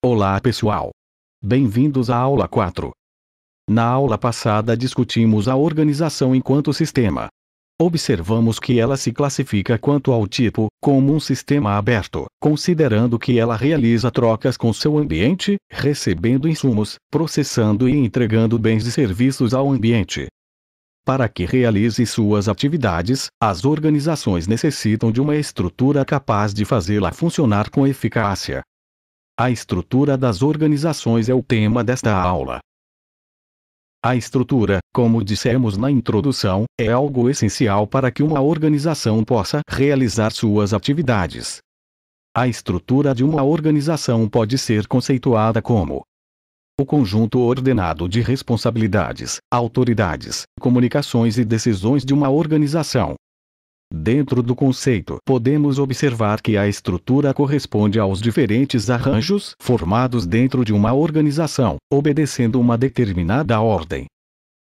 Olá pessoal! Bem-vindos à aula 4. Na aula passada discutimos a organização enquanto sistema. Observamos que ela se classifica quanto ao tipo, como um sistema aberto, considerando que ela realiza trocas com seu ambiente, recebendo insumos, processando e entregando bens e serviços ao ambiente. Para que realize suas atividades, as organizações necessitam de uma estrutura capaz de fazê-la funcionar com eficácia. A estrutura das organizações é o tema desta aula. A estrutura, como dissemos na introdução, é algo essencial para que uma organização possa realizar suas atividades. A estrutura de uma organização pode ser conceituada como o conjunto ordenado de responsabilidades, autoridades, comunicações e decisões de uma organização. Dentro do conceito, podemos observar que a estrutura corresponde aos diferentes arranjos formados dentro de uma organização, obedecendo uma determinada ordem.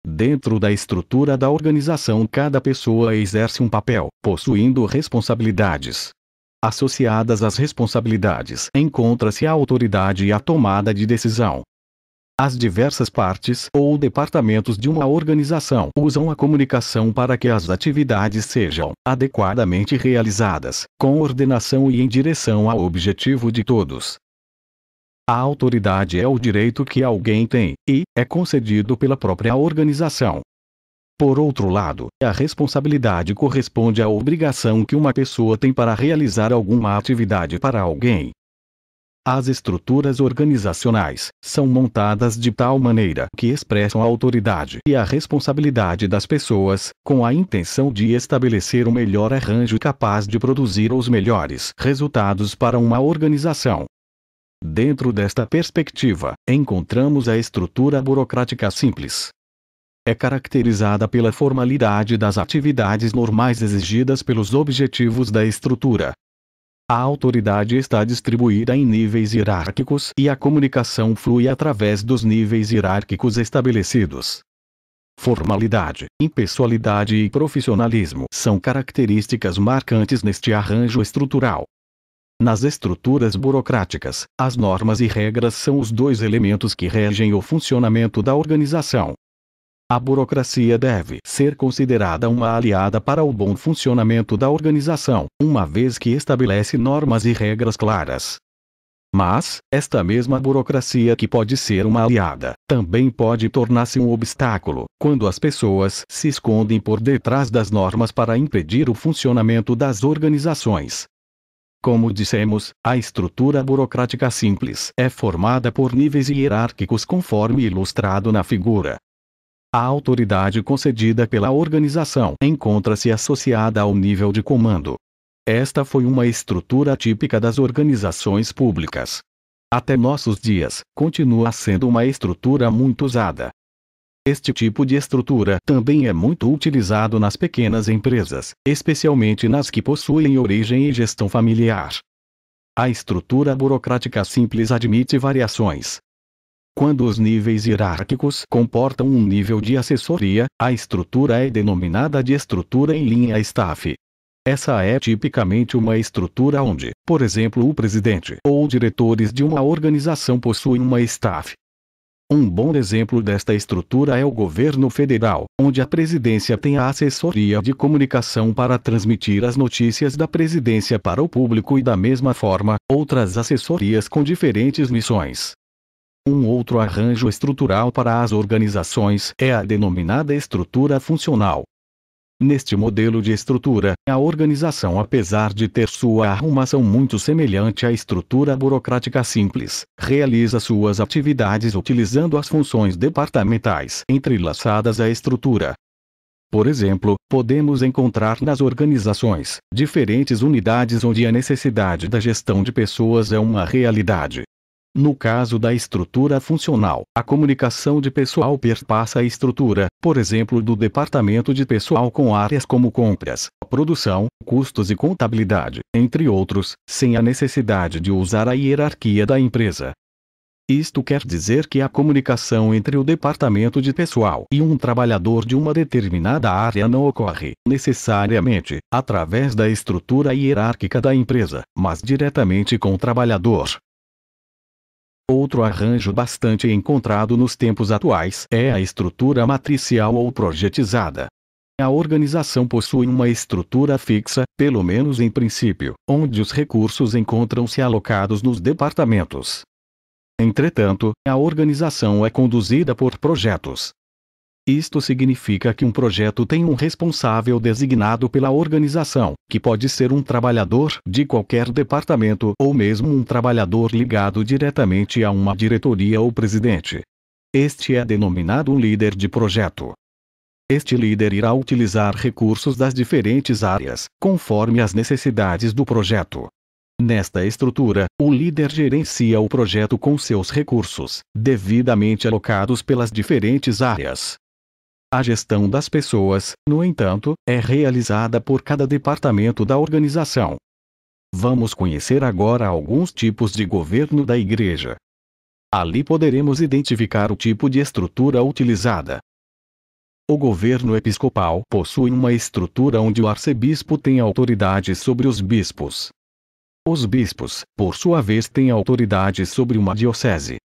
Dentro da estrutura da organização, cada pessoa exerce um papel, possuindo responsabilidades. Associadas às responsabilidades, encontra-se a autoridade e a tomada de decisão. As diversas partes ou departamentos de uma organização usam a comunicação para que as atividades sejam adequadamente realizadas, com ordenação e em direção ao objetivo de todos. A autoridade é o direito que alguém tem, e é concedido pela própria organização. Por outro lado, a responsabilidade corresponde à obrigação que uma pessoa tem para realizar alguma atividade para alguém. As estruturas organizacionais são montadas de tal maneira que expressam a autoridade e a responsabilidade das pessoas, com a intenção de estabelecer o melhor arranjo capaz de produzir os melhores resultados para uma organização. Dentro desta perspectiva, encontramos a estrutura burocrática simples. É caracterizada pela formalidade das atividades normais exigidas pelos objetivos da estrutura. A autoridade está distribuída em níveis hierárquicos e a comunicação flui através dos níveis hierárquicos estabelecidos. Formalidade, impessoalidade e profissionalismo são características marcantes neste arranjo estrutural. Nas estruturas burocráticas, as normas e regras são os dois elementos que regem o funcionamento da organização. A burocracia deve ser considerada uma aliada para o bom funcionamento da organização, uma vez que estabelece normas e regras claras. Mas, esta mesma burocracia, que pode ser uma aliada, também pode tornar-se um obstáculo, quando as pessoas se escondem por detrás das normas para impedir o funcionamento das organizações. Como dissemos, a estrutura burocrática simples é formada por níveis hierárquicos conforme ilustrado na figura. A autoridade concedida pela organização encontra-se associada ao nível de comando. Esta foi uma estrutura típica das organizações públicas. Até nossos dias, continua sendo uma estrutura muito usada. Este tipo de estrutura também é muito utilizado nas pequenas empresas, especialmente nas que possuem origem e gestão familiar. A estrutura burocrática simples admite variações. Quando os níveis hierárquicos comportam um nível de assessoria, a estrutura é denominada de estrutura em linha staff. Essa é tipicamente uma estrutura onde, por exemplo, o presidente ou diretores de uma organização possuem uma staff. Um bom exemplo desta estrutura é o governo federal, onde a presidência tem a assessoria de comunicação para transmitir as notícias da presidência para o público e, da mesma forma, outras assessorias com diferentes missões. Um outro arranjo estrutural para as organizações é a denominada estrutura funcional. Neste modelo de estrutura, a organização, apesar de ter sua arrumação muito semelhante à estrutura burocrática simples, realiza suas atividades utilizando as funções departamentais entrelaçadas à estrutura. Por exemplo, podemos encontrar nas organizações diferentes unidades onde a necessidade da gestão de pessoas é uma realidade. No caso da estrutura funcional, a comunicação de pessoal perpassa a estrutura, por exemplo, do departamento de pessoal com áreas como compras, produção, custos e contabilidade, entre outros, sem a necessidade de usar a hierarquia da empresa. Isto quer dizer que a comunicação entre o departamento de pessoal e um trabalhador de uma determinada área não ocorre, necessariamente, através da estrutura hierárquica da empresa, mas diretamente com o trabalhador. outro arranjo bastante encontrado nos tempos atuais é a estrutura matricial ou projetizada. A organização possui uma estrutura fixa, pelo menos em princípio, onde os recursos encontram-se alocados nos departamentos. Entretanto, a organização é conduzida por projetos. Isto significa que um projeto tem um responsável designado pela organização, que pode ser um trabalhador de qualquer departamento ou mesmo um trabalhador ligado diretamente a uma diretoria ou presidente. Este é denominado um líder de projeto. Este líder irá utilizar recursos das diferentes áreas, conforme as necessidades do projeto. Nesta estrutura, o líder gerencia o projeto com seus recursos, devidamente alocados pelas diferentes áreas. A gestão das pessoas, no entanto, é realizada por cada departamento da organização. Vamos conhecer agora alguns tipos de governo da igreja. Ali poderemos identificar o tipo de estrutura utilizada. O governo episcopal possui uma estrutura onde o arcebispo tem autoridade sobre os bispos. Os bispos, por sua vez, têm autoridade sobre uma diocese.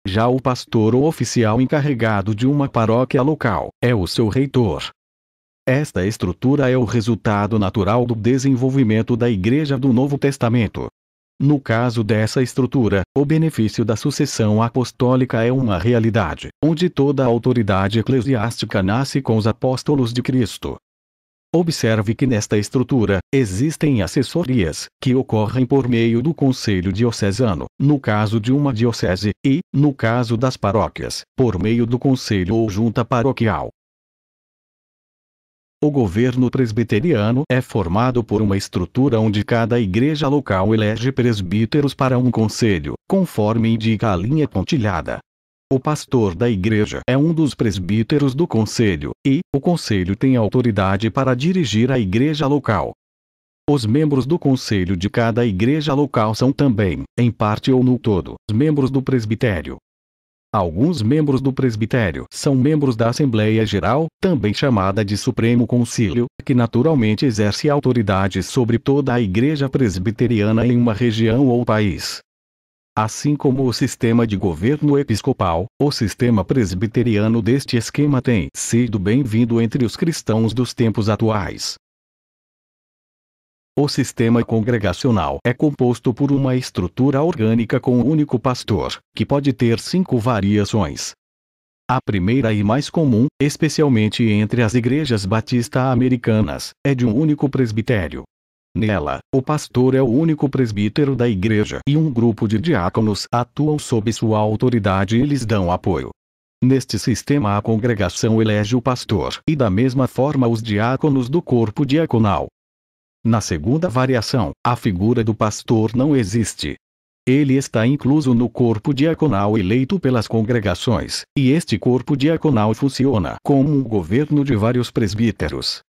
Já o pastor ou oficial encarregado de uma paróquia local é o seu reitor. Esta estrutura é o resultado natural do desenvolvimento da Igreja do Novo Testamento. No caso dessa estrutura, o benefício da sucessão apostólica é uma realidade, onde toda a autoridade eclesiástica nasce com os apóstolos de Cristo. Observe que nesta estrutura, existem assessorias, que ocorrem por meio do Conselho Diocesano, no caso de uma diocese, e, no caso das paróquias, por meio do Conselho ou Junta Paroquial. O governo presbiteriano é formado por uma estrutura onde cada igreja local elege presbíteros para um conselho, conforme indica a linha pontilhada. O pastor da igreja é um dos presbíteros do conselho, e o conselho tem autoridade para dirigir a igreja local. Os membros do conselho de cada igreja local são também, em parte ou no todo, os membros do presbitério. Alguns membros do presbitério são membros da Assembleia Geral, também chamada de Supremo Concílio, que naturalmente exerce autoridade sobre toda a igreja presbiteriana em uma região ou país. Assim como o sistema de governo episcopal, o sistema presbiteriano deste esquema tem sido bem-vindo entre os cristãos dos tempos atuais. O sistema congregacional é composto por uma estrutura orgânica com um único pastor, que pode ter 5 variações. A primeira e mais comum, especialmente entre as igrejas batista-americanas, é de um único presbitério. Nela, o pastor é o único presbítero da igreja e um grupo de diáconos atuam sob sua autoridade e lhes dão apoio. Neste sistema a congregação elege o pastor e da mesma forma os diáconos do corpo diaconal. Na segunda variação, a figura do pastor não existe. Ele está incluso no corpo diaconal eleito pelas congregações, e este corpo diaconal funciona como um governo de vários presbíteros.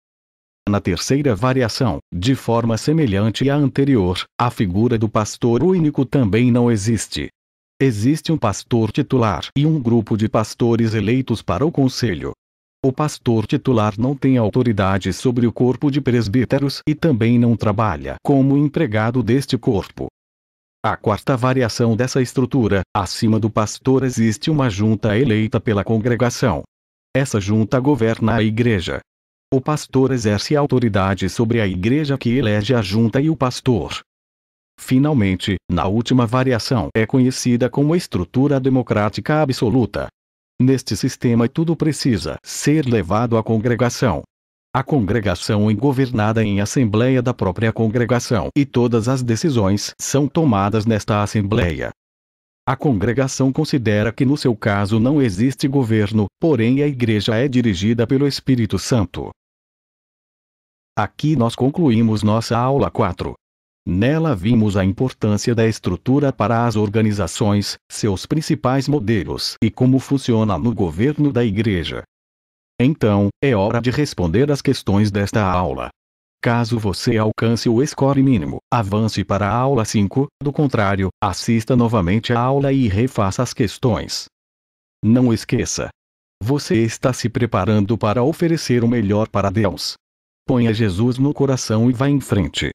Na terceira variação, de forma semelhante à anterior, a figura do pastor único também não existe. Existe um pastor titular e um grupo de pastores eleitos para o conselho. O pastor titular não tem autoridade sobre o corpo de presbíteros e também não trabalha como empregado deste corpo. A quarta variação dessa estrutura, acima do pastor existe uma junta eleita pela congregação. Essa junta governa a igreja. O pastor exerce autoridade sobre a igreja que elege a junta e o pastor. Finalmente, na última variação é conhecida como estrutura democrática absoluta. Neste sistema tudo precisa ser levado à congregação. A congregação é governada em assembleia da própria congregação e todas as decisões são tomadas nesta assembleia. A congregação considera que no seu caso não existe governo, porém a igreja é dirigida pelo Espírito Santo. Aqui nós concluímos nossa aula 4. Nela vimos a importância da estrutura para as organizações, seus principais modelos e como funciona no governo da igreja. Então, é hora de responder as questões desta aula. Caso você alcance o score mínimo, avance para a aula 5, do contrário, assista novamente a aula e refaça as questões. Não esqueça. Você está se preparando para oferecer o melhor para Deus. Ponha Jesus no coração e vá em frente.